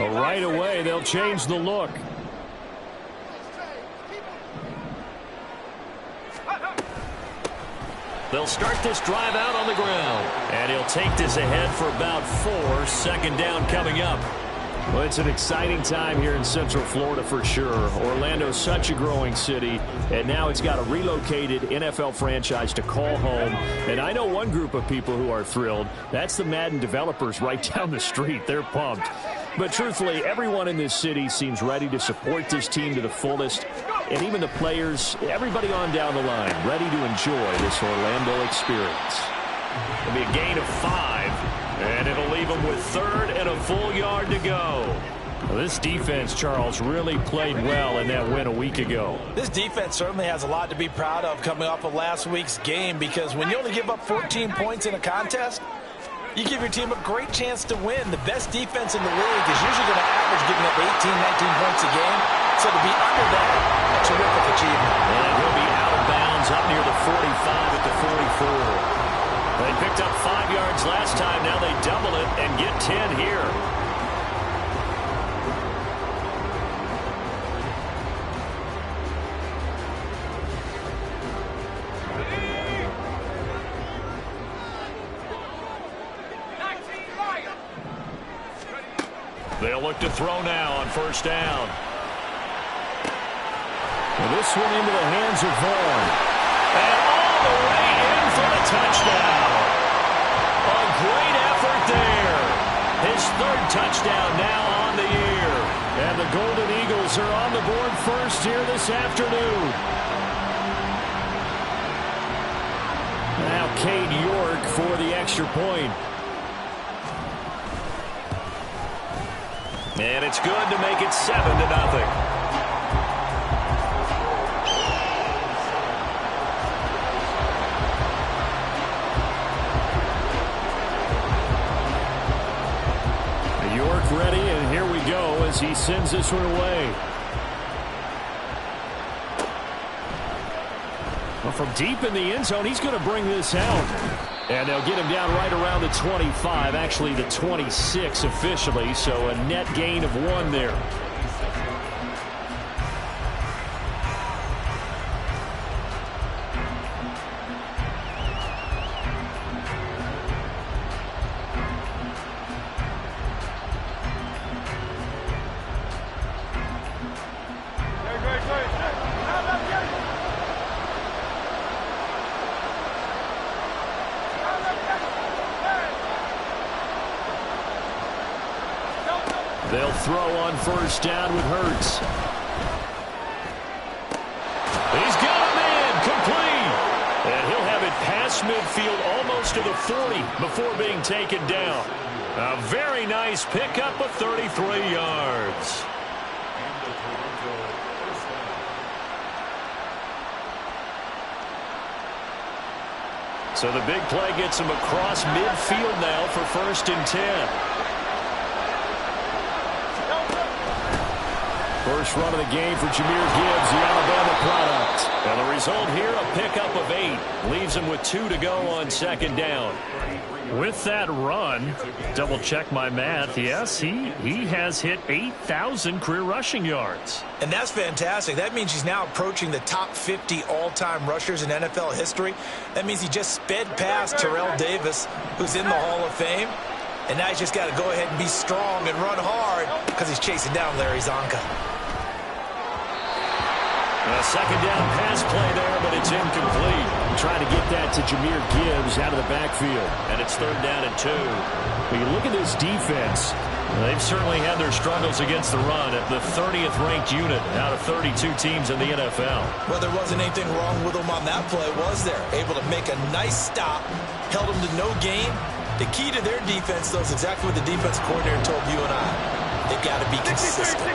Well, right away, they'll change the look. They'll start this drive out on the ground. And he'll take this ahead for about 4. Second down coming up. Well, it's an exciting time here in Central Florida for sure. Orlando's such a growing city, and now it's got a relocated NFL franchise to call home. And I know one group of people who are thrilled. That's the Madden developers right down the street. They're pumped. But truthfully, everyone in this city seems ready to support this team to the fullest. And even the players, everybody on down the line, ready to enjoy this Orlando experience. It'll be a gain of 5. And it'll leave them with 3rd and a full yard to go. Well, this defense, Charles, really played well in that win a week ago. This defense certainly has a lot to be proud of coming off of last week's game, because when you only give up 14 points in a contest, you give your team a great chance to win. The best defense in the league is usually going to average giving up 18, 19 points a game. So to be under that, a terrific achievement. And he'll be out of bounds up near the 45 at the 44. They picked up 5 yards last time. Now they double it and get 10 here. They'll look to throw now on first down. And this one into the hands of Vaughn. And all the way in for the touchdown. A great effort there. His 3rd touchdown now on the year. And the Golden Eagles are on the board first here this afternoon. Now Cade York for the extra point. And it's good to make it 7-0. Ready, and here we go as he sends this one away. Well, from deep in the end zone, he's going to bring this out. And they'll get him down right around the 25, actually the 26 officially, so a net gain of 1 there. They'll throw on first down with Hurts. He's got him in, complete. And he'll have it past midfield almost to the 40 before being taken down. A very nice pickup of 33 yards. So the big play gets him across midfield now for 1st and 10. First run of the game for Jahmyr Gibbs, the Alabama product. And the result here, a pickup of 8. Leaves him with 2 to go on 2nd down. With that run, double check my math, yes, he has hit 8,000 career rushing yards. And that's fantastic. That means he's now approaching the top 50 all-time rushers in NFL history. That means he just sped past Terrell Davis, who's in the Hall of Fame. And now he's just got to go ahead and be strong and run hard because he's chasing down Larry Zonka. A 2nd down pass play there, but it's incomplete. Trying to get that to Jahmyr Gibbs out of the backfield. And it's 3rd down and 2. When you look at this defense, they've certainly had their struggles against the run at the 30th ranked unit out of 32 teams in the NFL. Well, there wasn't anything wrong with them on that play, was there? Able to make a nice stop, held them to no gain. The key to their defense, though, is exactly what the defense coordinator told you and I. They've got to be consistent. 63.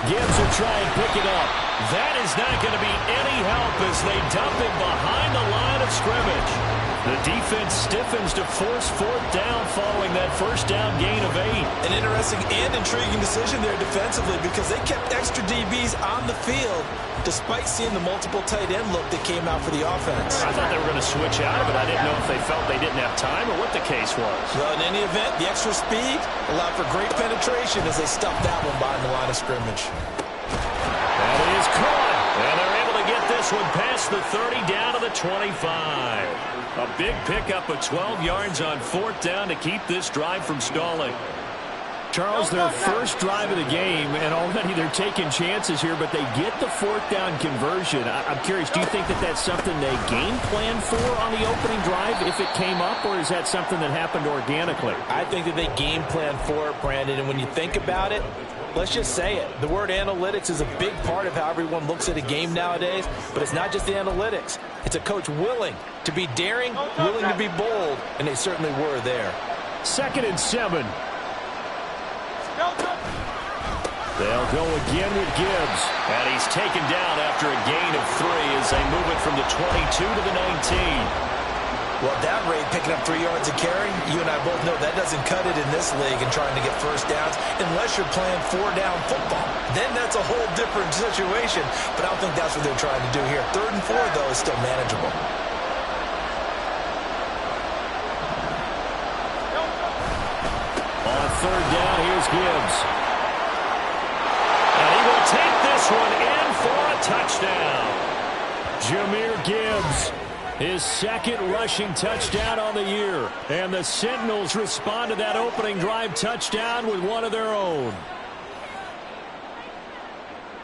Gibbs will try and pick it up. That is not going to be any help as they dump him behind the line of scrimmage. The defense stiffens to force fourth down following that first down gain of 8. An interesting and intriguing decision there defensively because they kept extra DBs on the field despite seeing the multiple tight end look that came out for the offense. I thought they were going to switch out of it. I didn't know if they felt they didn't have time or what the case was. Well, in any event, the extra speed allowed for great penetration as they stuffed that one behind the line of scrimmage. That is caught. And they're able to get this one past the 30 down to the 25. A big pickup of 12 yards on fourth down to keep this drive from stalling. Charles, their first drive of the game, and already they're taking chances here, but they get the fourth down conversion. I'm curious, do you think that that's something they game planned for on the opening drive if it came up, or is that something that happened organically? I think that they game planned for it, Brandon, and when you think about it, let's just say it. The word analytics is a big part of how everyone looks at a game nowadays, but it's not just the analytics. It's a coach willing to be daring, willing to be bold, and they certainly were there. 2nd and 7. They'll go again with Gibbs. And he's taken down after a gain of 3 as they move it from the 22 to the 19. Well, at that rate, picking up 3 yards a carry, you and I both know that doesn't cut it in this league and trying to get first downs unless you're playing 4-down football. Then that's a whole different situation, but I don't think that's what they're trying to do here. 3rd and 4, though, is still manageable. On 3rd down, here's Gibbs. And he will take this one in for a touchdown. Jahmyr Gibbs, his 2nd rushing touchdown on the year. And the Sentinels respond to that opening drive touchdown with one of their own.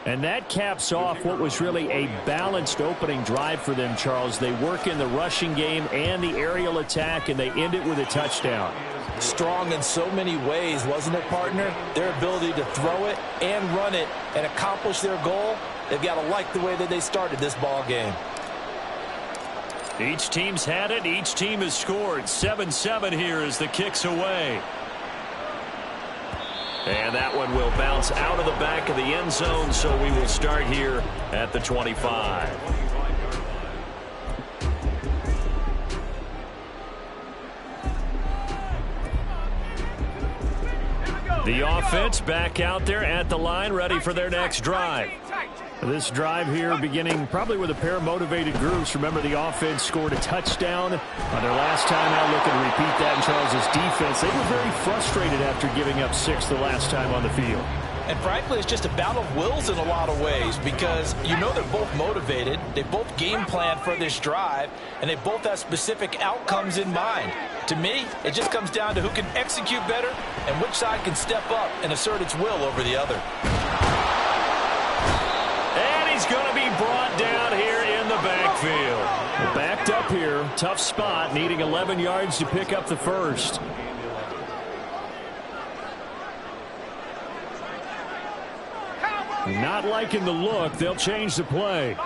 And that caps off what was really a balanced opening drive for them, Charles. They work in the rushing game and the aerial attack, and they end it with a touchdown. Strong in so many ways, wasn't it, partner? Their ability to throw it and run it and accomplish their goal, they've got to like the way that they started this ball game. Each team's had it. Each team has scored. 7-7 here as the kick's away. And that one will bounce out of the back of the end zone, so we will start here at the 25. The offense back out there at the line, ready for their next drive. This drive here beginning probably with a pair of motivated groups. Remember, the offense scored a touchdown on their last time out, looking to repeat that in Charles's defense. They were very frustrated after giving up 6 the last time on the field. And frankly, it's just a battle of wills in a lot of ways because you know they're both motivated, they both game plan for this drive, and they both have specific outcomes in mind. To me, it just comes down to who can execute better and which side can step up and assert its will over the other. And he's going to be brought down here in the backfield. Backed up here, tough spot, needing 11 yards to pick up the first. Not liking the look. They'll change the play.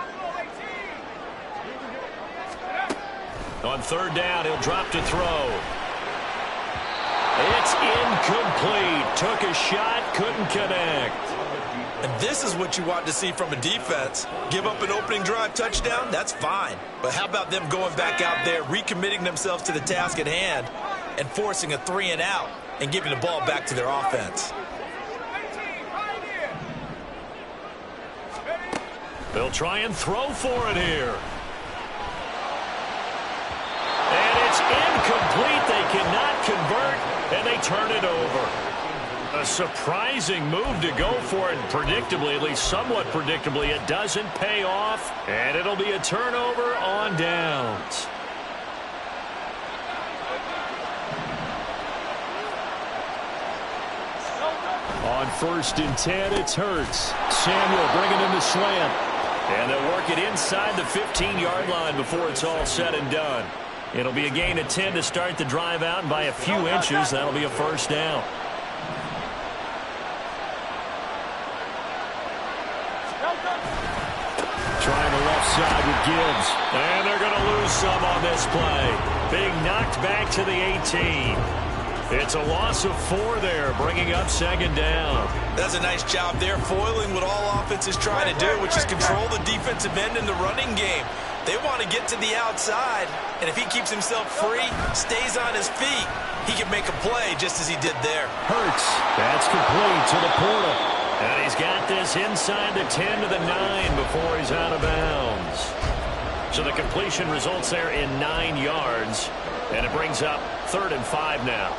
On 3rd down, he'll drop to throw. It's incomplete. Took a shot, couldn't connect. And this is what you want to see from a defense. Give up an opening drive touchdown, that's fine. But how about them going back out there, recommitting themselves to the task at hand, and forcing a 3-and-out and giving the ball back to their offense? They'll try and throw for it here. And it's incomplete. They cannot convert, and they turn it over. A surprising move to go for it, and predictably, at least somewhat predictably, it doesn't pay off, and it'll be a turnover on downs. On 1st and 10, it's Hurts. Samuel bringing in the slant. And they'll work it inside the 15-yard line before it's all said and done. It'll be a gain of 10 to start the drive out, and by a few inches, that'll be a first down. Trying the left side with Gibbs. And they're going to lose some on this play. Being knocked back to the 18. It's a loss of 4 there, bringing up 2nd down. That's a nice job there, foiling what all offense is trying to do, which is control the defensive end in the running game. They want to get to the outside, and if he keeps himself free, stays on his feet, he can make a play just as he did there. Hurts. That's complete to the Porter. And he's got this inside the 10 to the 9 before he's out of bounds. So the completion results there in 9 yards, and it brings up 3rd and 5 now.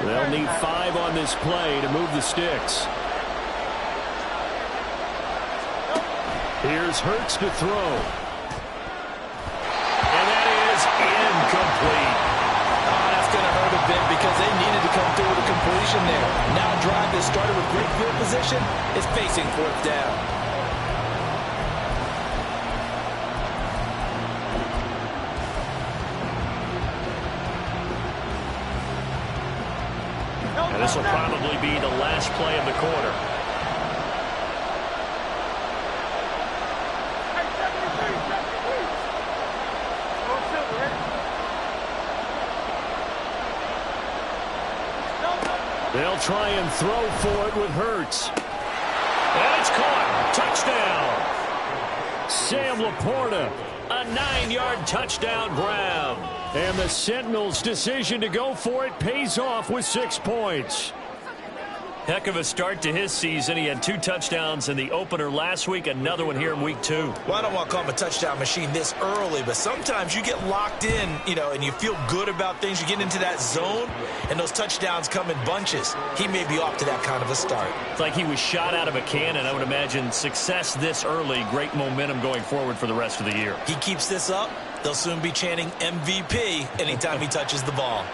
They'll need 5 on this play to move the sticks. Here's Hurts to throw. And that is incomplete. Oh, that's going to hurt a bit because they needed to come through with a completion there. Now a drive that started with great field position is facing 4th down. And this will probably be the last play of the quarter. They'll try and throw for it with Hurts. And it's caught. Touchdown. Sam Laporta. A 9-yard touchdown grab. And the Sentinels' decision to go for it pays off with 6 points. Heck of a start to his season. He had 2 touchdowns in the opener last week, another one here in week 2. Well, I don't want to call him a touchdown machine this early, but sometimes you get locked in, and you feel good about things. You get into that zone, and those touchdowns come in bunches. He may be off to that kind of a start. It's like he was shot out of a cannon. I would imagine success this early, great momentum going forward for the rest of the year. He keeps this up, they'll soon be chanting MVP anytime he touches the ball.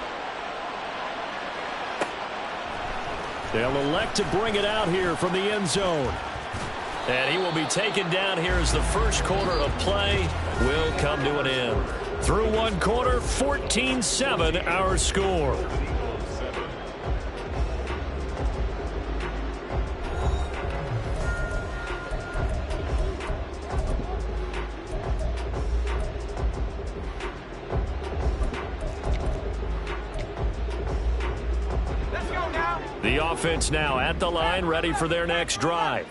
They'll elect to bring it out here from the end zone. And he will be taken down here as the first quarter of play will come to an end. Through 1 quarter, 14-7 our score. The offense now at the line, ready for their next drive.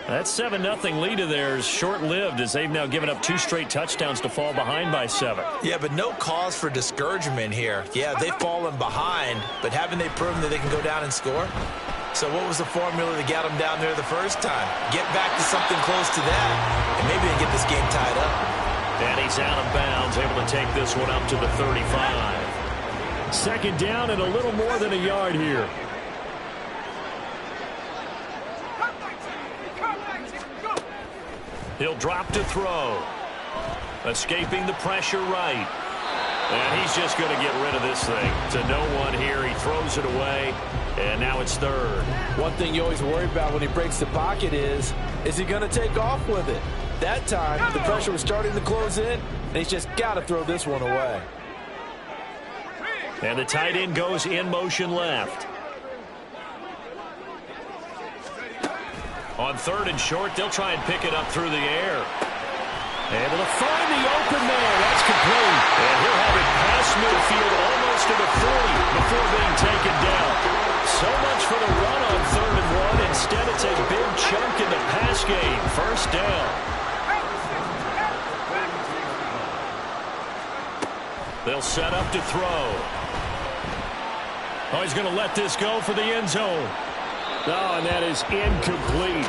That 7-0 lead of theirs short-lived as they've now given up 2 straight touchdowns to fall behind by 7. Yeah, but no cause for discouragement here. Yeah, they've fallen behind, but haven't they proven that they can go down and score? So what was the formula that got them down there the first time? Get back to something close to that, and maybe they get this game tied up. And he's out of bounds, able to take this one up to the 35. 2nd down and a little more than a yard here. He'll drop to throw. Escaping the pressure right. And he's just going to get rid of this thing. To no one here. He throws it away. And now it's 3rd. One thing you always worry about when he breaks the pocket is he going to take off with it? That time, the pressure was starting to close in, and he's just got to throw this one away. And the tight end goes in motion left. On 3rd and short, they'll try and pick it up through the air. Able to find the open man. That's complete. And he'll have it past midfield almost to the 40 before being taken down. So much for the run on 3rd and 1. Instead, it's a big chunk in the pass game. 1st down. They'll set up to throw. Oh, he's going to let this go for the end zone. Oh, and that is incomplete.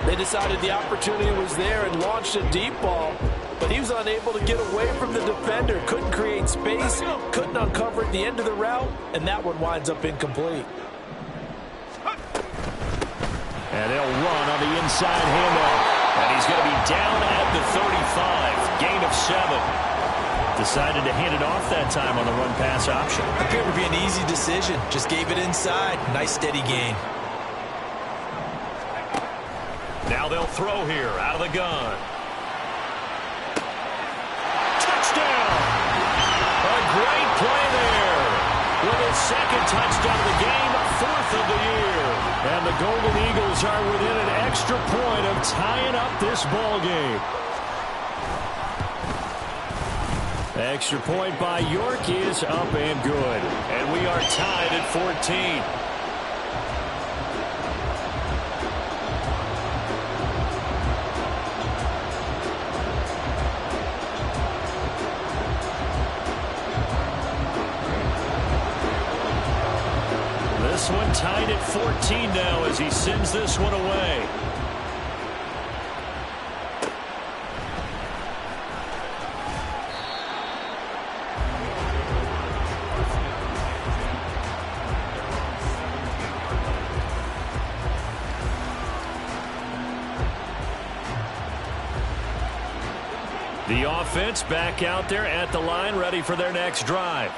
They decided the opportunity was there and launched a deep ball, but he was unable to get away from the defender. Couldn't create space, couldn't uncover at the end of the route, and that one winds up incomplete. And they'll run on the inside handoff. And he's going to be down at the 35. Gain of 7. Decided to hand it off that time on the run-pass option. Appeared to be an easy decision. Just gave it inside. Nice steady gain. Now they'll throw here out of the gun. Touchdown! A great play there. With his 2nd touchdown of the game, 4th of the year. And the Golden Eagles are within an extra point of tying up this ball game. Extra point by York is up and good. And we are tied at 14. This one tied at 14 now as he sends this one away. The offense back out there at the line, ready for their next drive.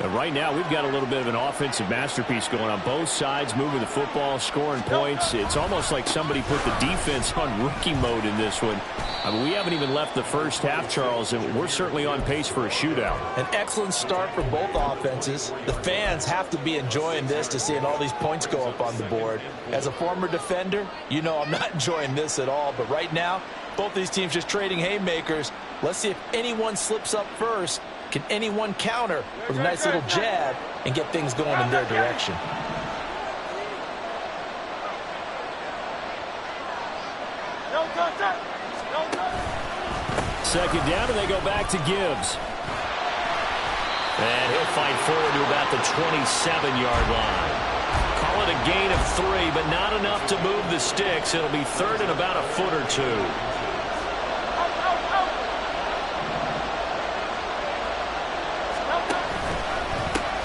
But right now, we've got a little bit of an offensive masterpiece going on both sides, moving the football, scoring points. It's almost like somebody put the defense on rookie mode in this one. I mean, we haven't even left the first half, Charles, and we're certainly on pace for a shootout. An excellent start for both offenses. The fans have to be enjoying this to seeing all these points go up on the board. As a former defender, you know I'm not enjoying this at all. But right now, both these teams just trading haymakers. Let's see if anyone slips up first. Can anyone counter with a nice little jab and get things going in their direction? Second down, and they go back to Gibbs. And he'll fight forward to about the 27-yard line. Call it a gain of 3, but not enough to move the sticks. It'll be third and about a foot or two.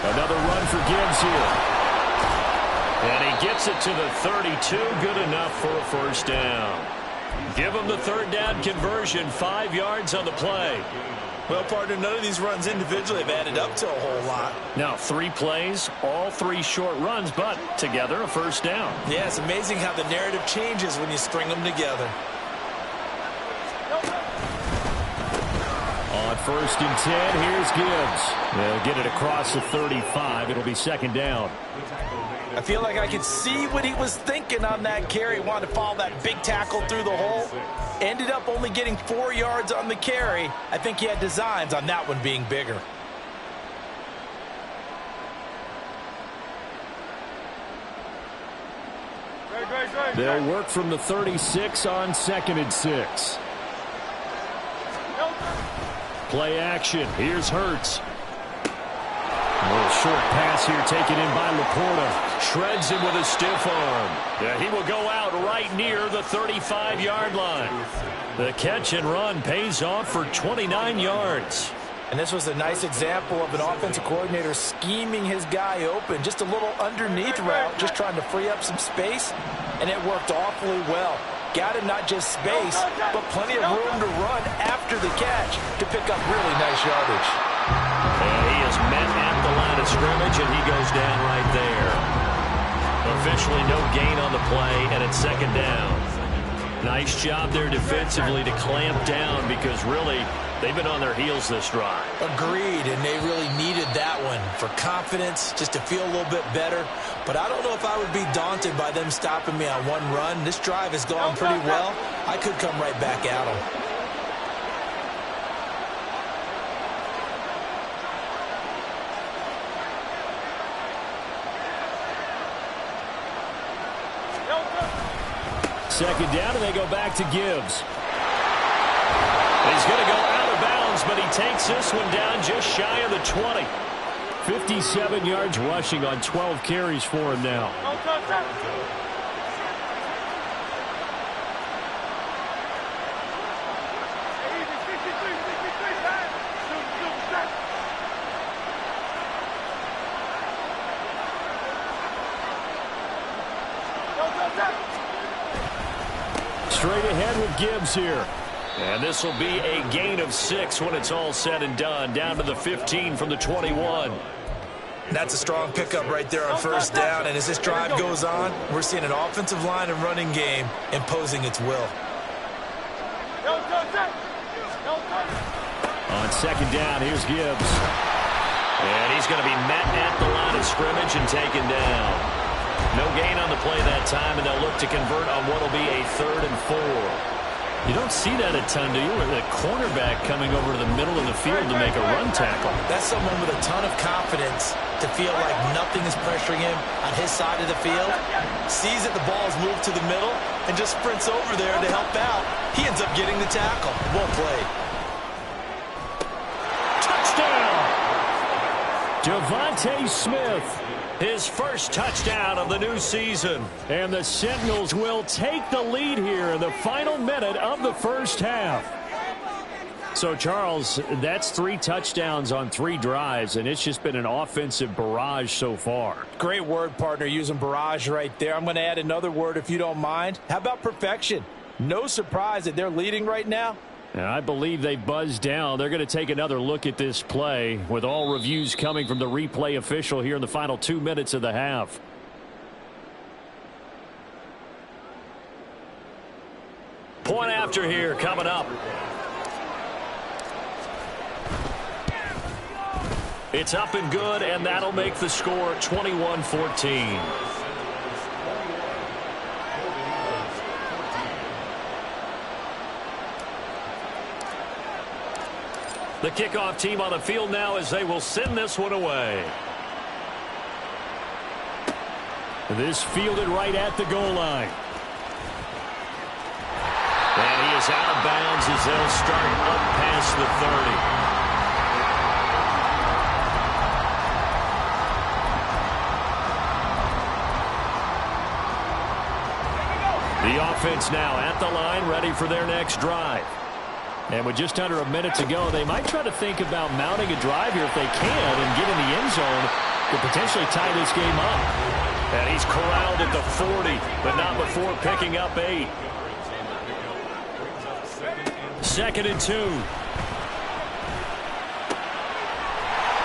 Another run for Gibbs here. And he gets it to the 32. Good enough for a first down. Give him the third down conversion. 5 yards on the play. Well, partner, none of these runs individually have added up to a whole lot. Now, 3 plays, all 3 short runs, but together a first down. Yeah, it's amazing how the narrative changes when you string them together. On first and 10, here's Gibbs. They'll get it across the 35. It'll be second down. I feel like I could see what he was thinking on that carry. Wanted to follow that big tackle through the hole. Ended up only getting 4 yards on the carry. I think he had designs on that one being bigger. They'll work from the 36 on second and 6. Play action. Here's Hurts. A little short pass here taken in by Laporta. Shreds him with a stiff arm. Yeah, he will go out right near the 35-yard line. The catch and run pays off for 29 yards. And this was a nice example of an offensive coordinator scheming his guy open. Just a little underneath route, just trying to free up some space, and it worked awfully well. Got him not just space, but plenty of room to run after the catch to pick up really nice yardage. And he is met at the line of scrimmage, and he goes down right there. Officially no gain on the play, and it's second down. Nice job there defensively to clamp down because really they've been on their heels this drive. Agreed, and they really needed that one for confidence, just to feel a little bit better. But I don't know if I would be daunted by them stopping me on one run. This drive has gone pretty well. I could come right back at them. Second down, and they go back to Gibbs. He's going to go out of bounds, but he takes this one down just shy of the 20. 57 yards rushing on 12 carries for him now. Straight ahead with Gibbs here. And this will be a gain of 6 when it's all said and done. Down to the 15 from the 21. That's a strong pickup right there on first down. And as this drive goes on, we're seeing an offensive line and running game imposing its will. On second down, here's Gibbs. And he's going to be met at the line of scrimmage and taken down. No gain on the play that time, and they'll look to convert on what will be a 3rd and 4. You don't see that a ton, do you? With a cornerback coming over to the middle of the field to make a run tackle. That's someone with a ton of confidence to feel like nothing is pressuring him on his side of the field. Sees that the ball is moved to the middle and just sprints over there to help out. He ends up getting the tackle. Well played. Touchdown! Devontae Smith. His first touchdown of the new season. And the Sentinels will take the lead here in the final minute of the first half. So, Charles, that's 3 touchdowns on 3 drives, and it's just been an offensive barrage so far. Great word, partner, using barrage right there. I'm going to add another word if you don't mind. How about perfection? No surprise that they're leading right now. And I believe they buzzed down. They're going to take another look at this play with all reviews coming from the replay official here in the final 2 minutes of the half. Point after here coming up. It's up and good, and that'll make the score 21-14. The kickoff team on the field now as they will send this one away. This fielded right at the goal line. And he is out of bounds as they'll start up past the 30. The offense now at the line, ready for their next drive. And with just under a minute to go, they might try to think about mounting a drive here if they can and get in the end zone to potentially tie this game up. And he's corralled at the 40, but not before picking up 8. 2nd and 2.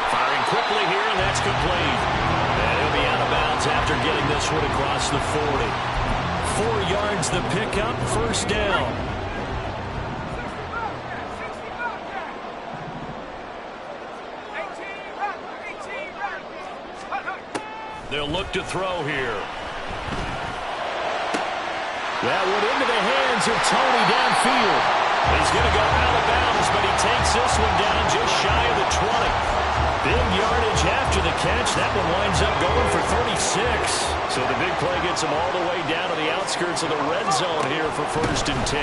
Firing quickly here, and that's complete. And he'll be out of bounds after getting this one across the 40. 4 yards the pickup, first down. They'll look to throw here. That one into the hands of Tony downfield. He's going to go out of bounds, but he takes this one down just shy of the 20. Big yardage after the catch. That one winds up going for 36. So the big play gets him all the way down to the outskirts of the red zone here for 1st and 10.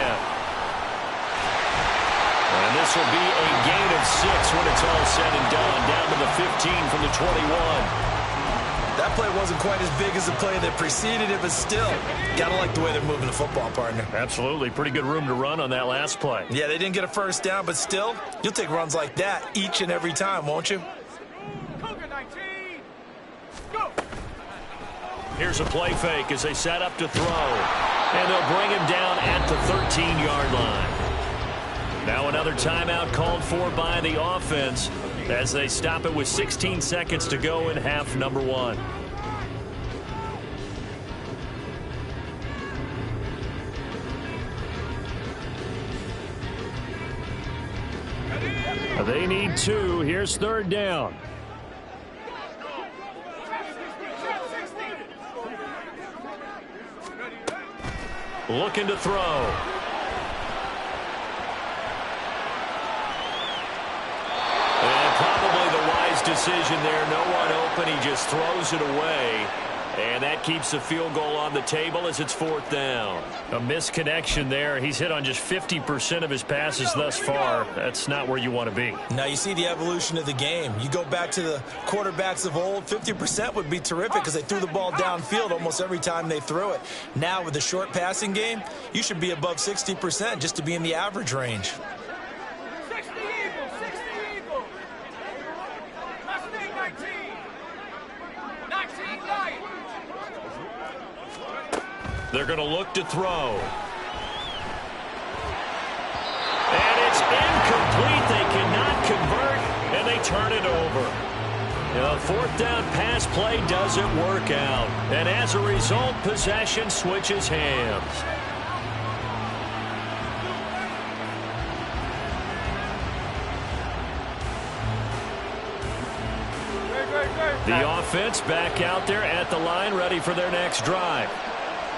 And this will be a gain of 6 when it's all said and done, down to the 15 from the 21. That play wasn't quite as big as the play that preceded it, but still, gotta like the way they're moving the football, partner. Absolutely. Pretty good room to run on that last play. Yeah, they didn't get a first down, but still, you'll take runs like that each and every time, won't you? Here's a play fake as they set up to throw. And they'll bring him down at the 13-yard line. Now another timeout called for by the offense as they stop it with 16 seconds to go in half number 1. They need 2. Here's 3rd down. Looking to throw. Decision there, no one open, he just throws it away, and that keeps the field goal on the table as it's 4th down. A misconnection there. He's hit on just 50% of his passes thus far. That's not where you want to be. Now you see the evolution of the game. You go back to the quarterbacks of old, 50% would be terrific because they threw the ball downfield almost every time they threw it. Now with the short passing game, you should be above 60% just to be in the average range. They're going to look to throw. And it's incomplete. They cannot convert, and they turn it over. The 4th down pass play doesn't work out. And as a result, possession switches hands. The offense back out there at the line, ready for their next drive.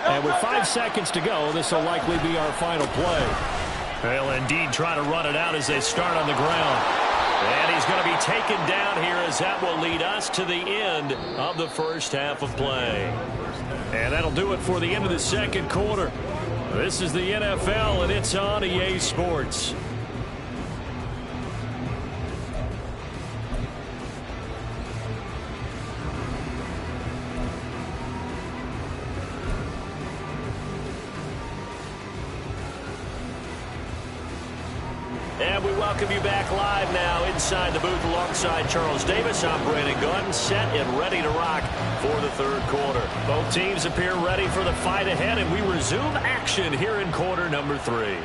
And with 5 seconds to go, this will likely be our final play. They'll indeed try to run it out as they start on the ground. And he's going to be taken down here as that will lead us to the end of the first half of play. And that'll do it for the end of the second quarter. This is the NFL, and it's on EA Sports. And we welcome you back live now inside the booth alongside Charles Davis. I'm Brandon Gaudin, set and ready to rock for the third quarter. Both teams appear ready for the fight ahead, and we resume action here in quarter number 3.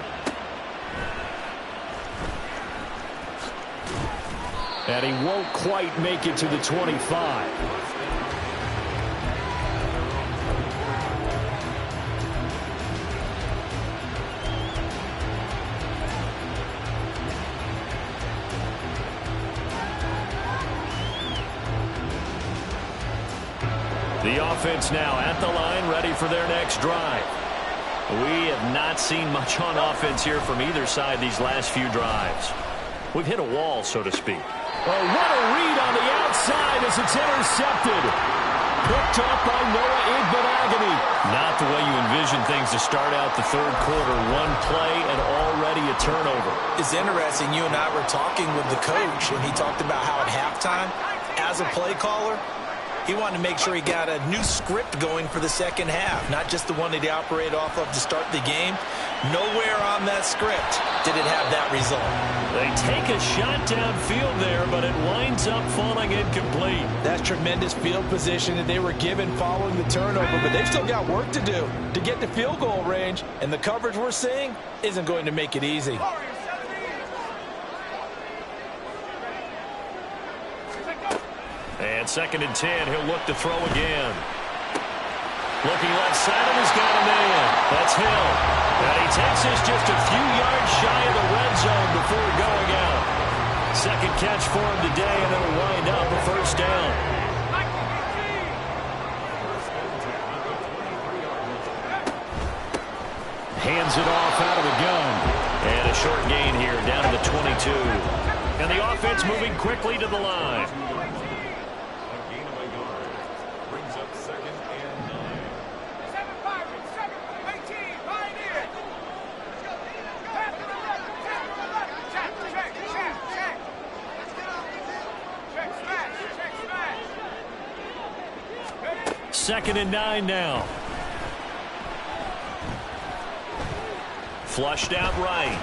And he won't quite make it to the 25. The offense now at the line, ready for their next drive. We have not seen much on offense here from either side these last few drives. We've hit a wall, so to speak. Oh, what a read on the outside as it's intercepted. Picked up by Noah Igbenogany. Not the way you envision things to start out the third quarter. One play and already a turnover. It's interesting. You and I were talking with the coach, and he talked about how at halftime, as a play caller, he wanted to make sure he got a new script going for the second half, not just the one that he operated off of to start the game. Nowhere on that script did it have that result. They take a shot downfield there, but it winds up falling incomplete. That's tremendous field position that they were given following the turnover, but they've still got work to do to get to field goal range, and the coverage we're seeing isn't going to make it easy. And 2nd and 10, he'll look to throw again. Looking left side, and he's got a man. That's Hill. And he takes us just a few yards shy of the red zone before going out. Second catch for him today, and it'll wind up a first down. Hands it off out of the gun. And a short gain here, down to the 22. And the offense moving quickly to the line. Second and 9 now. Flushed out right.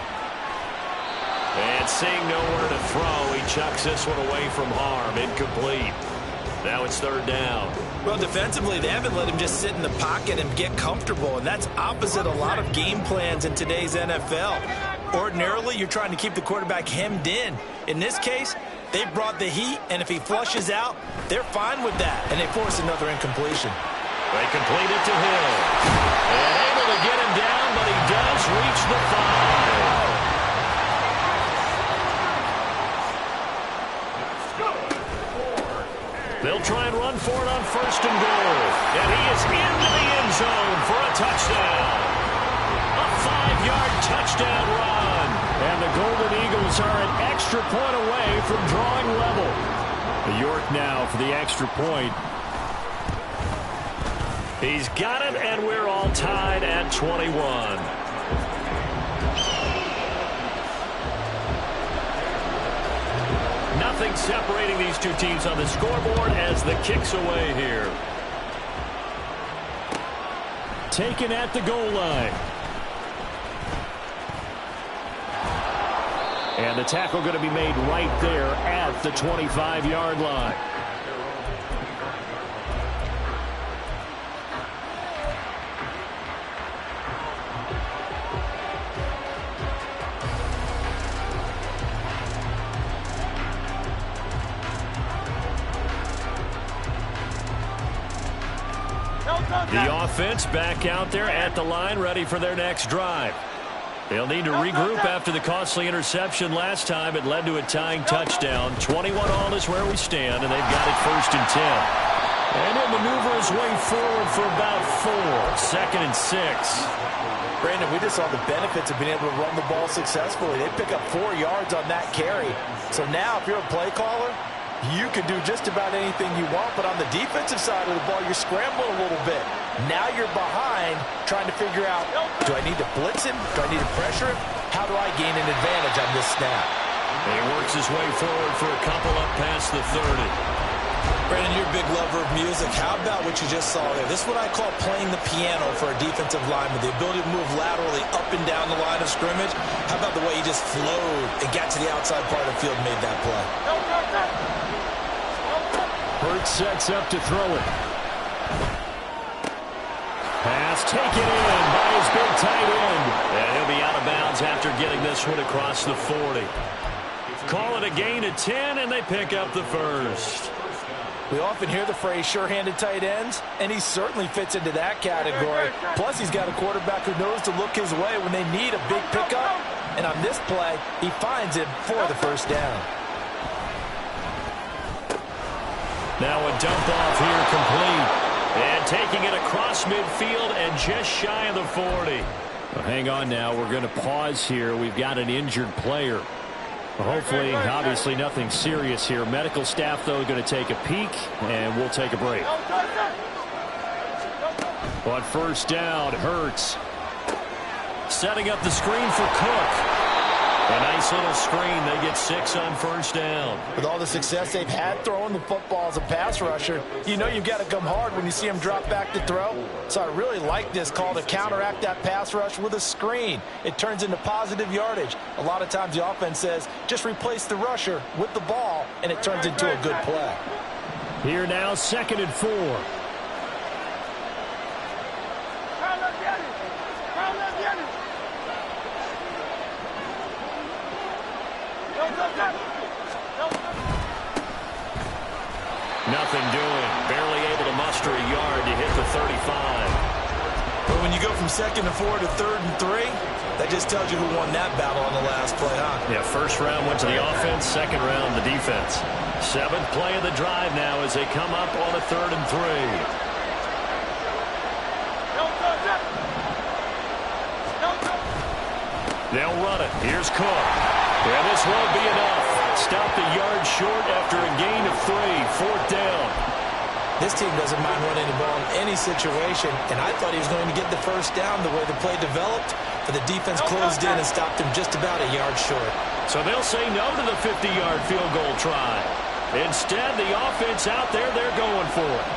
And seeing nowhere to throw, he chucks this one away from harm. Incomplete. Now it's third down. Well, defensively, they haven't let him just sit in the pocket and get comfortable, and that's opposite a lot of game plans in today's NFL. Ordinarily, you're trying to keep the quarterback hemmed in. In this case, they brought the heat, and if he flushes out, they're fine with that, and they force another incompletion. They complete it to Hill. And able to get him down, but he does reach the 5. They'll try and run for it on 1st and goal. And he is into the end zone for a touchdown. A 5-yard touchdown run. And the Golden Eagles are an extra point away from drawing level. York now for the extra point. He's got it, and we're all tied at 21. Nothing separating these two teams on the scoreboard as the kick's away here. Taken at the goal line. And the tackle going to be made right there at the 25-yard line. The offense back out there at the line, ready for their next drive. They'll need to regroup after the costly interception last time. It led to a tying touchdown. 21 all is where we stand, and they've got it 1st and 10. And he'll maneuver his way forward for about 4. 2nd and 6. Brandon, we just saw the benefits of being able to run the ball successfully. They pick up 4 yards on that carry. So now if you're a play caller, you can do just about anything you want, but on the defensive side of the ball, you're scrambling a little bit. Now you're behind trying to figure out, do I need to blitz him? Do I need to pressure him? How do I gain an advantage on this snap? He works his way forward for a couple up past the 30. Brandon, you're a big lover of music. How about what you just saw there? This is what I call playing the piano for a defensive lineman. The ability to move laterally up and down the line of scrimmage. How about the way he just flowed and got to the outside part of the field and made that play? Hurts sets up to throw it. Pass taken in by his big tight end. And he'll be out of bounds after getting this one across the 40. Call it a gain of 10, and they pick up the first. We often hear the phrase sure-handed tight ends, and he certainly fits into that category. Plus, he's got a quarterback who knows to look his way when they need a big pickup. And on this play, he finds him for the first down. Now a dump off here complete. And taking it across midfield and just shy of the 40. Well, hang on now. We're going to pause here. We've got an injured player. Hopefully, obviously nothing serious here. Medical staff, though, going to take a peek, and we'll take a break. But first down, Hurts. Setting up the screen for Cook. A nice little screen. They get 6 on first down. With all the success they've had throwing the football as a pass rusher, you know you've got to come hard when you see him drop back to throw. So I really like this call to counteract that pass rush with a screen. It turns into positive yardage. A lot of times the offense says, just replace the rusher with the ball, and it turns into a good play. Here now, 2nd and 4. Nothing doing. Barely able to muster a yard to hit the 35. But when you go from 2nd and 4 to 3rd and 3, that just tells you who won that battle on the last play, huh? Yeah, first round went to the offense, second round the defense. 7th play of the drive now as they come up on a 3rd and 3. They'll run it. Here's Cook. And this won't be enough. Stop the yard short after a gain of 3. 4th down. This team doesn't mind running the ball in any situation, and I thought he was going to get the first down the way the play developed, but the defense closed in and stopped him just about a yard short. So they'll say no to the 50-yard field goal try. Instead, the offense out there, they're going for it.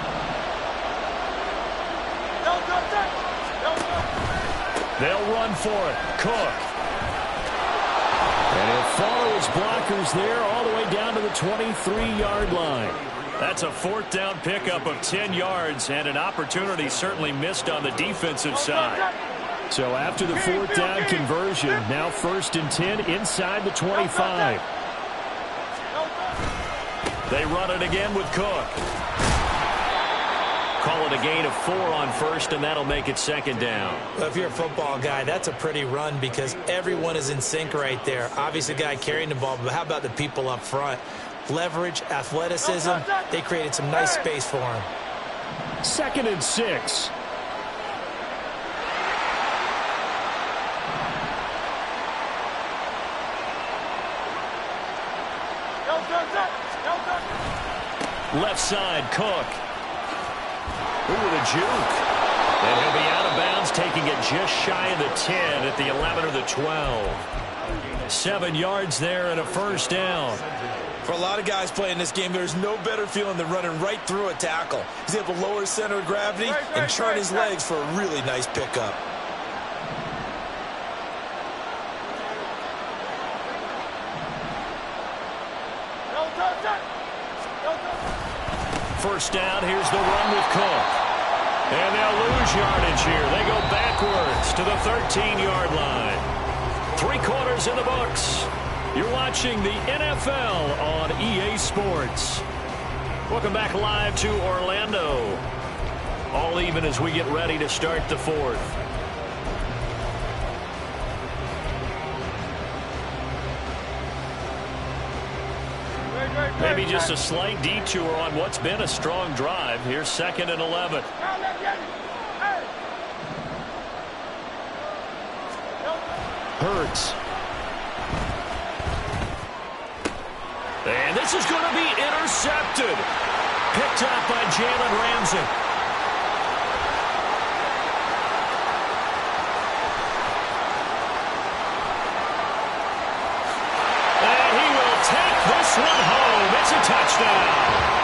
They'll run for it. Cook. And he'll follow his blockers there all the way down to the 23-yard line. That's a 4th down pickup of 10 yards and an opportunity certainly missed on the defensive side. So after the 4th down conversion, now 1st and 10 inside the 25. They run it again with Cook. Call it a gain of 4 on first, and that'll make it 2nd down. Well, if you're a football guy, that's a pretty run because everyone is in sync right there. Obviously, the guy carrying the ball, but how about the people up front? Leverage, athleticism, they created some nice space for him. 2nd and 6. Left side, Cook. Ooh, with a juke. And he'll be out of bounds, taking it just shy of the 10 at the 11 or the 12. 7 yards there and a first down. For a lot of guys playing this game, there's no better feeling than running right through a tackle. He's able to lower his center of gravity and turn his legs for a really nice pickup. First down, here's the run with Cook. And they'll lose yardage here. They go backwards to the 13-yard line. 3 quarters in the books. You're watching the NFL on EA Sports. Welcome back live to Orlando. All even as we get ready to start the 4th. Maybe just a slight detour on what's been a strong drive. Here's 2nd and 11. Hurts. And this is going to be intercepted. Picked up by Jalen Ramsey. And he will take this one home. It's a touchdown.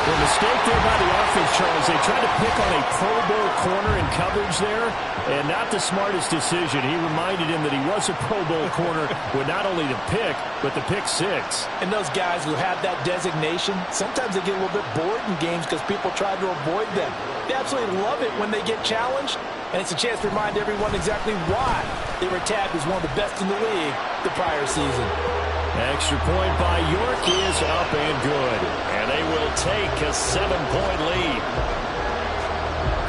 The mistake there by the offense, Charles. They tried to pick on a Pro Bowl corner in coverage there, and not the smartest decision. He reminded him that he was a Pro Bowl corner with not only the pick, but the pick six. And those guys who have that designation, sometimes they get a little bit bored in games because people try to avoid them. They absolutely love it when they get challenged, and it's a chance to remind everyone exactly why they were tagged as one of the best in the league the prior season. Extra point by York is up and good. And they will take a 7-point lead.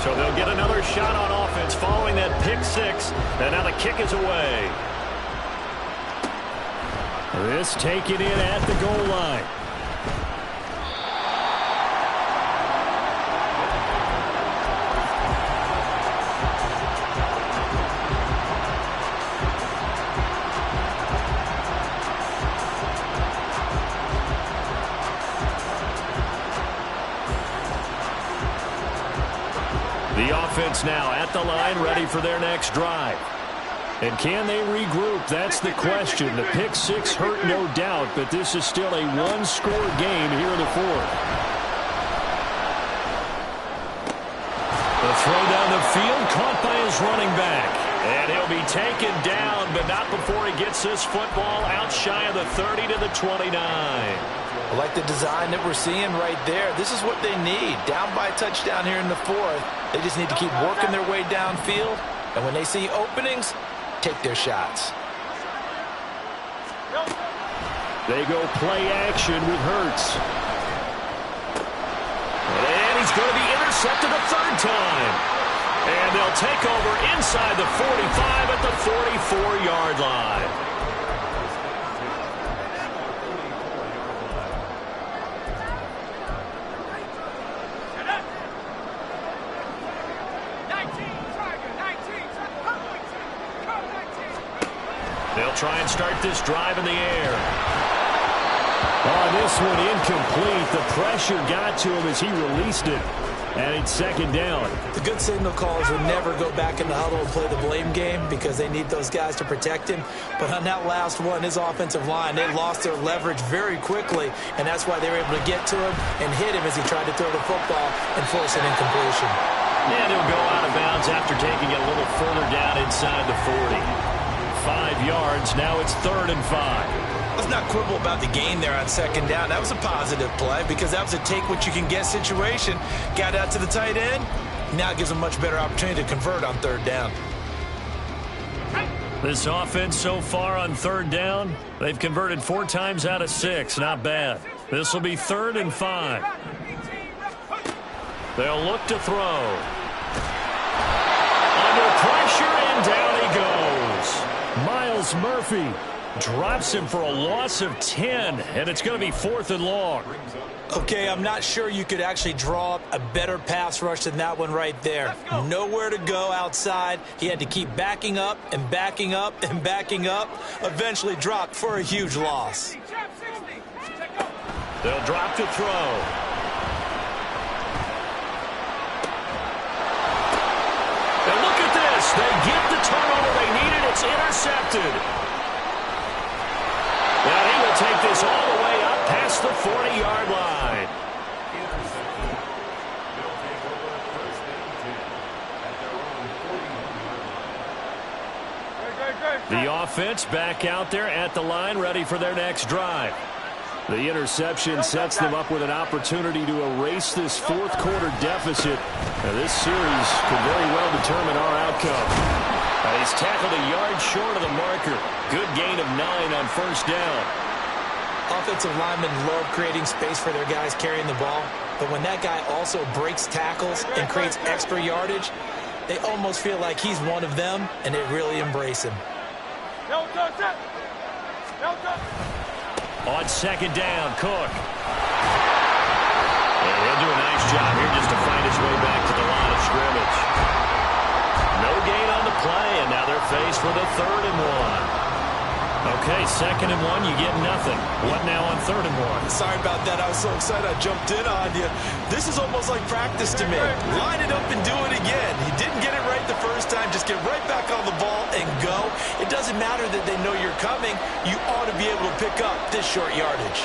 So they'll get another shot on offense following that pick six. And now the kick is away. This taken in at the goal line. The offense now at the line, ready for their next drive. And can they regroup? That's the question. The pick six hurt, no doubt, but this is still a one-score game here in the fourth. The throw down the field, caught by his running back. And he'll be taken down, but not before he gets this football out shy of the 30 to the 29. I like the design that we're seeing right there. This is what they need. Down by a touchdown here in the fourth. They just need to keep working their way downfield. And when they see openings, take their shots. They go play action with Hurts. And he's going to be intercepted a third time. And they'll take over inside the 45 at the 44-yard line. They'll try and start this drive in the air. Oh, this one incomplete. The pressure got to him as he released it. And it's second down. The good signal callers will never go back in the huddle and play the blame game because they need those guys to protect him. But on that last one, his offensive line, they lost their leverage very quickly, and that's why they were able to get to him and hit him as he tried to throw the football and force an incompletion. And he'll go out of bounds after taking it a little further down inside the 40. 5 yards. Now it's 3rd and 5. Let's not quibble about the gain there on second down. That was a positive play because that was a take-what-you-can-get situation. Got out to the tight end. Now it gives them a much better opportunity to convert on 3rd down. This offense so far on 3rd down, they've converted 4 times out of 6. Not bad. This will be 3rd and 5. They'll look to throw. Under pressure, and down he goes. Miles Murphy drops him for a loss of 10, and it's going to be 4th and long. Okay, I'm not sure you could actually draw up a better pass rush than that one right there. Nowhere to go outside. He had to keep backing up and backing up and backing up. Eventually dropped for a huge loss. They'll drop to throw. And look at this. They get the turnover they needed. It's intercepted. And he will take this all the way up past the 40-yard line. The offense back out there at the line, ready for their next drive. The interception sets them up with an opportunity to erase this fourth-quarter deficit. Now, this series could very well determine our outcome. He's tackled a yard short of the marker. Good gain of 9 on 1st down. Offensive linemen love creating space for their guys carrying the ball, but when that guy also breaks tackles and creates extra yardage, they almost feel like he's one of them, and they really embrace him. On 2nd down, Cook. And he'll do a nice job here just to find his way back to the line of scrimmage. No gain on the play, and now they're face with a 3rd and 1. Okay, 2nd and 1, you get nothing. What now on 3rd and 1? Sorry about that. I was so excited I jumped in on you. This is almost like practice to me. Line it up and do it again. He didn't get it right the first time. Just get right back on the ball and go. It doesn't matter that they know you're coming. You ought to be able to pick up this short yardage.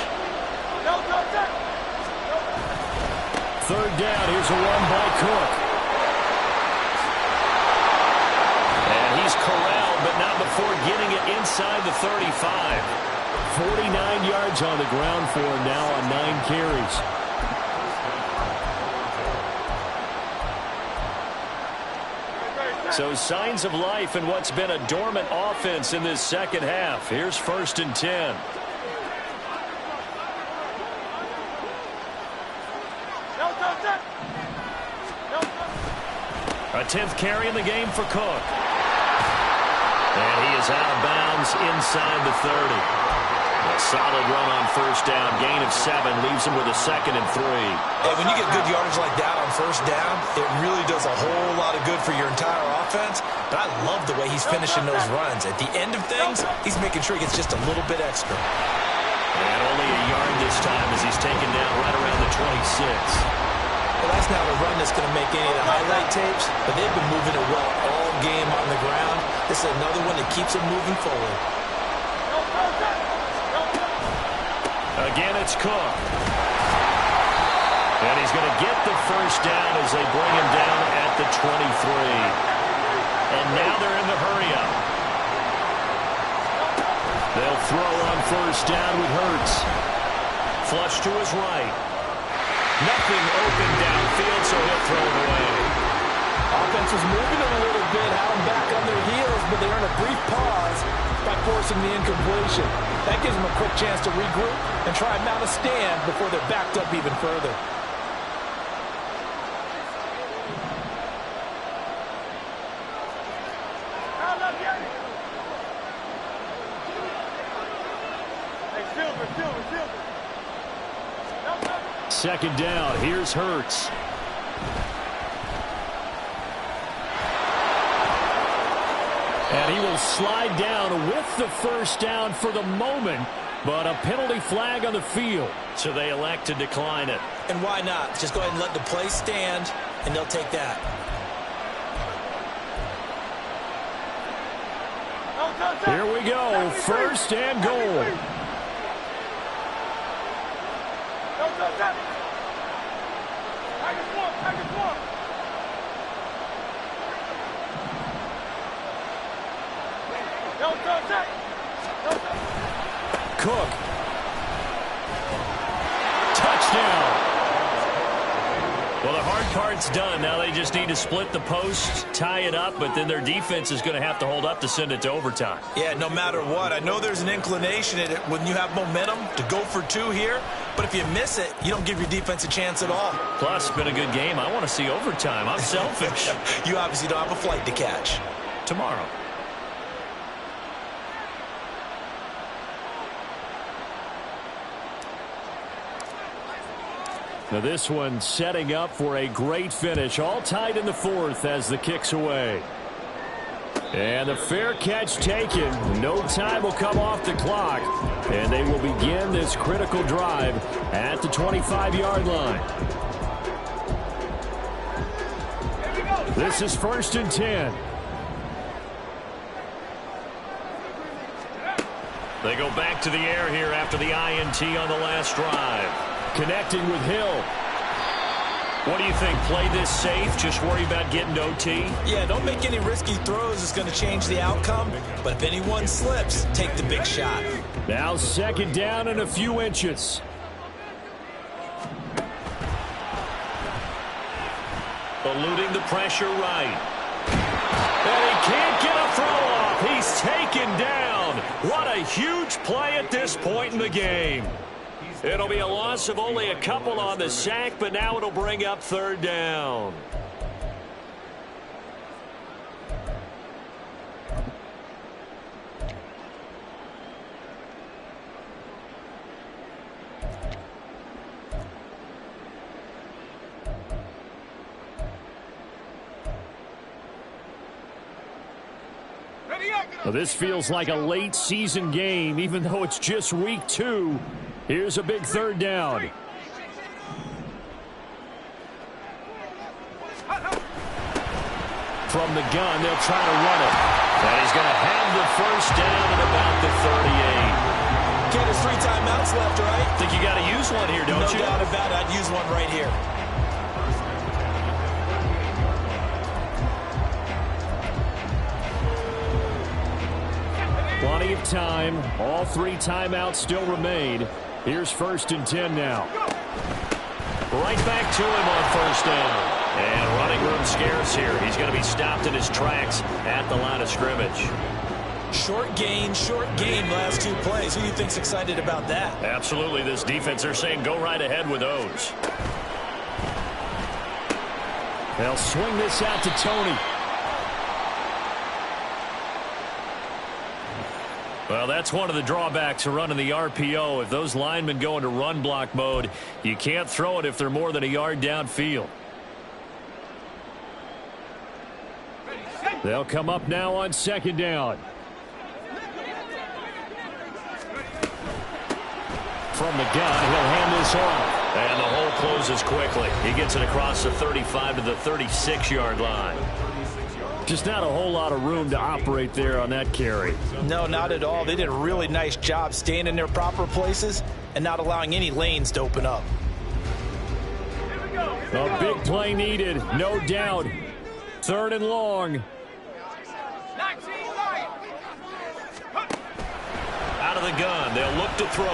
3rd down. Here's a run by Cook. And he's corralled, but not before getting it inside the 35. 49 yards on the ground for him now on 9 carries. So signs of life in what's been a dormant offense in this second half. Here's 1st and 10. A 10th carry in the game for Cook. And he is out of bounds inside the 30. A solid run on 1st down. Gain of 7 leaves him with a 2nd and 3. Hey, when you get good yardage like that on 1st down, it really does a whole lot of good for your entire offense. But I love the way he's finishing those runs. At the end of things, he's making sure he gets just a little bit extra. And only a yard this time as he's taken down right around the 26. Well, that's not a run that's going to make any of the highlight tapes, but they've been moving it well all game on the ground. This is another one that keeps them moving forward. Again, it's Cook. And he's going to get the 1st down as they bring him down at the 23. And now they're in the hurry-up. They'll throw on 1st down with Hurts. Flush to his right. Nothing open downfield, so he'll throw it away. Offense was moving it a little bit, had them back on their heels, but they earn a brief pause by forcing the incompletion. That gives them a quick chance to regroup and try and mount a stand before they're backed up even further. Second down. Here's Hurts. And he will slide down with the 1st down for the moment, but a penalty flag on the field. So they elect to decline it. And why not? Just go ahead and let the play stand, and they'll take that. Here we go. 1st and goal. Cook. Touchdown. Well, the hard part's done. Now they just need to split the post, tie it up, but then their defense is going to have to hold up to send it to overtime. Yeah, no matter what. I know there's an inclination in it when you have momentum to go for 2 here, but if you miss it, you don't give your defense a chance at all. Plus, it's been a good game. I want to see overtime. I'm selfish. You obviously don't have a flight to catch. Tomorrow. Now this one setting up for a great finish. All tied in the 4th as the kick's away. And the fair catch taken. No time will come off the clock. And they will begin this critical drive at the 25-yard line. This is 1st and 10. They go back to the air here after the INT on the last drive. Connecting with Hill. What do you think? Play this safe? Just worry about getting to OT? Yeah, don't make any risky throws. It's going to change the outcome. But if anyone slips, take the big shot. Now 2nd down and a few inches. Eluding the pressure right. And he can't get a throw off. He's taken down. What a huge play at this point in the game. It'll be a loss of only a couple on the sack, but now it'll bring up 3rd down. Well, this feels like a late season game, even though it's just week 2. Here's a big third down. From the gun, they'll try to run it. And he's going to have the first down at about the 38. Okay, there's 3 timeouts left, right? Think you got to use one here, don't you? No doubt about it. I'd use one right here. Plenty of time. All 3 timeouts still remain. Here's 1st and 10 now. Right back to him on 1st down. And running room scarce here. He's going to be stopped in his tracks at the line of scrimmage. Short game last 2 plays. Who do you think's excited about that? Absolutely. This defense, they're saying go right ahead with those. They'll swing this out to Tony. Well, that's one of the drawbacks of running the RPO. If those linemen go into run block mode, you can't throw it if they're more than a yard downfield. They'll come up now on 2nd down. From the gun, he'll hand this off. And the hole closes quickly. He gets it across the 35 to the 36-yard line. Just not a whole lot of room to operate there on that carry. No, not at all. They did a really nice job staying in their proper places and not allowing any lanes to open up. A big play needed, no doubt. 3rd and long. Out of the gun, they'll look to throw.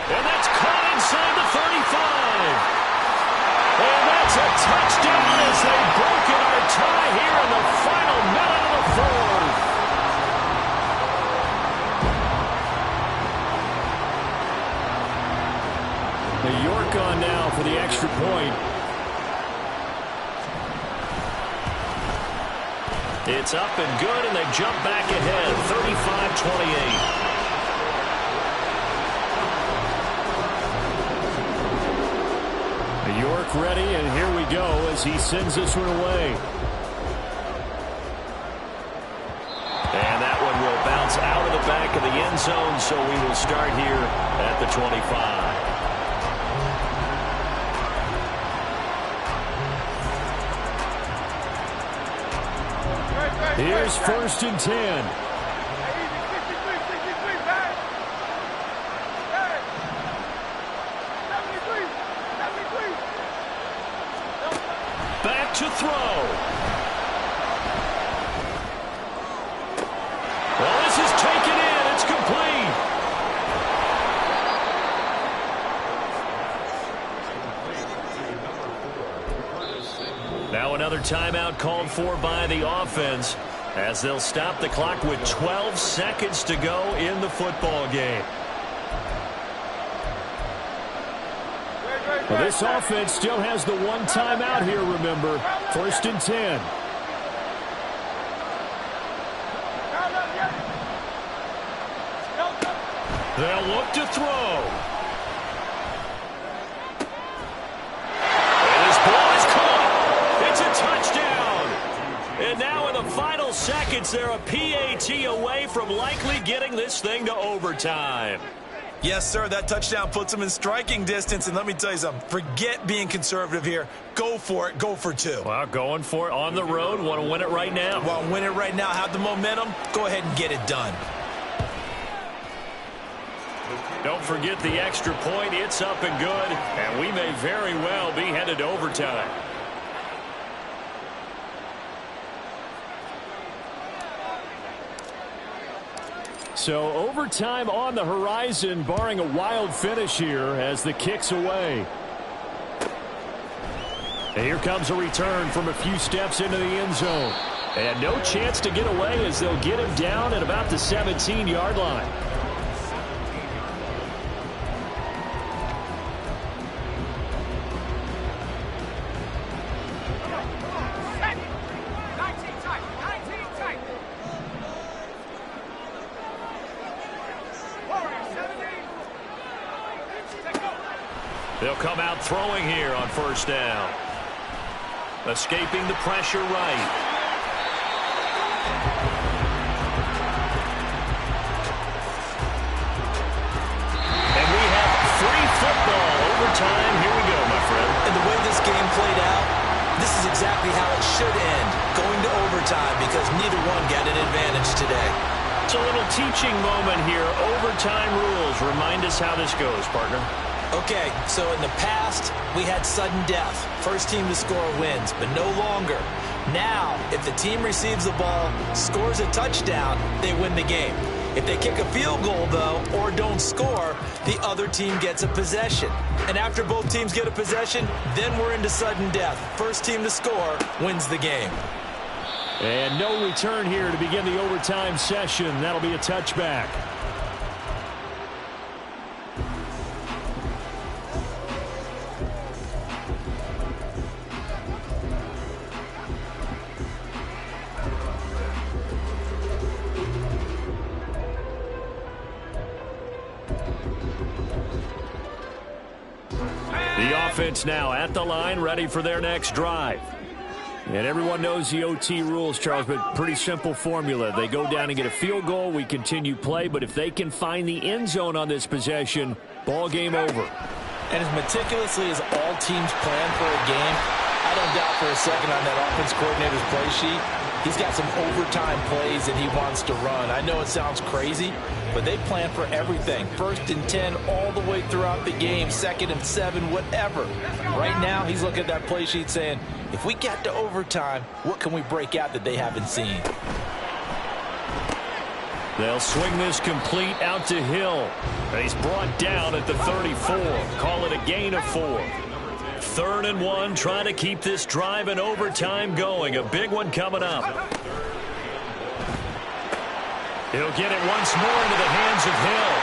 And that's caught inside the 35. And that's a touchdown as they've broken our tie here in the final minute of the 4th. The York on now for the extra point. It's up and good, and they jump back ahead, 35-28. York ready, and here we go as he sends this one away. And that one will bounce out of the back of the end zone, so we will start here at the 25. Here's 1st and 10. Back to throw. Well, this is taken in. It's complete. Now another timeout called for by the offense as they'll stop the clock with 12 seconds to go in the football game. Well, this offense still has the 1 timeout here, remember. 1st and 10. They'll look to throw. And this ball is caught. It's a touchdown. And now in the final seconds, they're a PAT away from likely getting this thing to overtime. Yes, sir. That touchdown puts them in striking distance. And let me tell you something. Forget being conservative here. Go for it. Go for 2. Well, going for it on the road. Want to win it right now. Want to win it right now. Have the momentum. Go ahead and get it done. Don't forget the extra point. It's up and good. And we may very well be headed to overtime. So overtime on the horizon, barring a wild finish here as the kick's away. And here comes a return from a few steps into the end zone. And no chance to get away as they'll get him down at about the 17-yard line. They'll come out throwing here on 1st down. Escaping the pressure right. overtime because neither one got an advantage today. It's a little teaching moment here. Overtime rules. Remind us how this goes, partner. Okay, so in the past, we had sudden death. First team to score wins, but no longer. Now, if the team receives the ball, scores a touchdown, they win the game. If they kick a field goal, though, or don't score, the other team gets a possession. And after both teams get a possession, then we're into sudden death. First team to score wins the game. And no return here to begin the overtime session. That'll be a touchback. The offense now at the line, ready for their next drive. And everyone knows the OT rules, Charles, but pretty simple formula. They go down and get a field goal, we continue play, but if they can find the end zone on this possession, ball game over. And as meticulously as all teams plan for a game, I don't doubt for a second on that offense coordinator's play sheet, he's got some overtime plays that he wants to run. I know it sounds crazy, but they plan for everything. 1st and 10 all the way throughout the game, 2nd and 7, whatever. Right now, he's looking at that play sheet saying, if we get to overtime, what can we break out that they haven't seen? They'll swing this complete out to Hill. He's brought down at the 34. Call it a gain of 4. 3rd and 1, trying to keep this drive in overtime going. A big one coming up. He'll get it once more into the hands of Hill.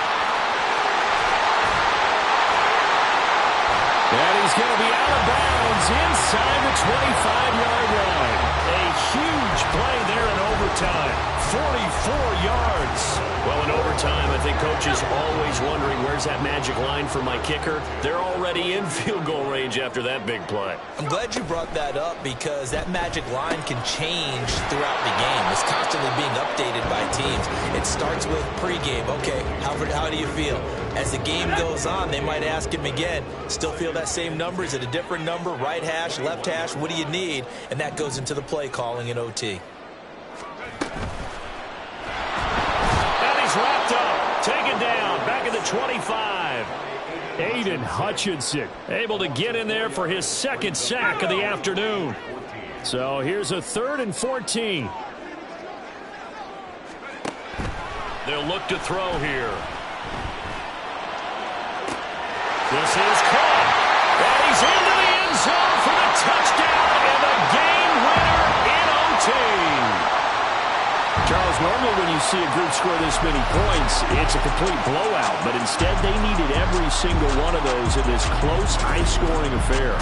And he's going to be out of bounds inside the 25-yard line. A huge play there in overtime. 44 yards. Well, in overtime, I think coaches always wondering, where's that magic line for my kicker? They're already in field goal range after that big play. I'm glad you brought that up because that magic line can change throughout the game. It's constantly being updated by teams. It starts with pregame. Okay, how do you feel? As the game goes on, they might ask him again, still feel that same number? Is it a different number? Right hash, left hash? What do you need? And that goes into the play calling in OT. Wrapped up, taken down, back at the 25. Aiden Hutchinson able to get in there for his 2nd sack of the afternoon. So here's a 3rd and 14. They'll look to throw here. This is caught, and he's into the end zone for the touchdown and the game winner in OT. Charles, normally when you see a group score this many points, it's a complete blowout. But instead, they needed every single one of those in this close, high-scoring affair.